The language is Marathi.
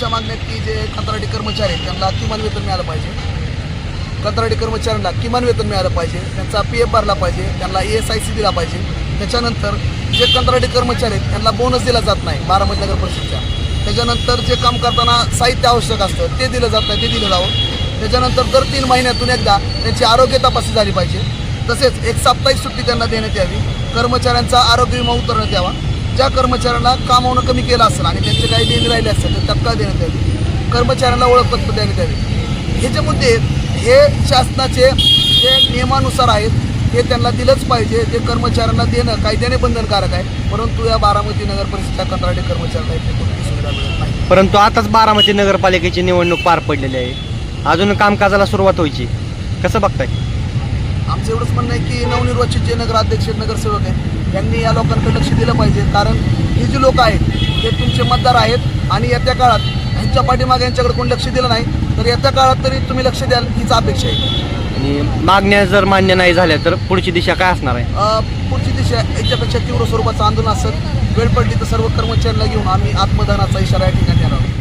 आमच्या मागण्या की जे कंत्राटी कर्मचारी आहेत त्यांना किमान वेतन मिळालं पाहिजे. कंत्राटी कर्मचाऱ्यांना किमान वेतन मिळालं पाहिजे, त्यांचा PF भरला पाहिजे, त्यांना ESIC दिला पाहिजे. त्याच्यानंतर जे कंत्राटी कर्मचारी आहेत त्यांना बोनस दिला जात नाही बारामती नगर परिषदच्या. त्याच्यानंतर जे काम करताना साहित्य आवश्यक असतं ते दिलं जात नाही, ते दिलं जावं. त्याच्यानंतर दर 3 महिन्यातून एकदा त्यांची आरोग्य तपासणी झाली पाहिजे. तसेच एक साप्ताहिक सुट्टी त्यांना देण्यात यावी. कर्मचाऱ्यांचा आरोग्य विमा उतरवण्यात यावा. ज्या कर्मचाऱ्यांना कामावणं कमी केलं असेल आणि त्यांचे काही देणे राहिले असेल तर तत्काळ देण्यात यावी. कर्मचाऱ्यांना ओळखपत्र देण्यात यावे. हे जे मुद्दे आहेत हे शासनाचे जे नियमानुसार आहेत हे त्यांना दिलंच पाहिजे. जे कर्मचाऱ्यांना देणं कायद्याने बंधनकारक आहे, परंतु या बारामती नगर परिषदेच्या कंत्राटी कर्मचाऱ्यांना इथे कोणती सुविधा मिळत नाही. परंतु आताच बारामती नगरपालिकेची निवडणूक पार पडलेली आहे, अजून कामकाजाला सुरुवात व्हायची, कसं बघताय? आमचं एवढंच म्हणणं आहे की नवनिर्वाचित जे नगराध्यक्ष नगरसेवक आहेत यांनी या लोकांकडे लक्ष दिलं पाहिजे. कारण ही जी लोक आहेत हे तुमचे मतदार आहेत आणि येत्या काळात ह्यांच्या पाठीमागे यांच्याकडे कोणी लक्ष दिलं नाही तर येत्या काळात तरी तुम्ही लक्ष द्याल हीच अपेक्षा आहे. आणि मागण्या जर मान्य नाही झाल्या तर पुढची दिशा काय असणार आहे? पुढची दिशा याच्यापेक्षा तीव्र स्वरूपाचं आंदोलन असेल. वेळ पडली तर सर्व कर्मचाऱ्यांना घेऊन आम्ही आत्मदहनाचा इशारा या ठिकाणी देणार आहोत.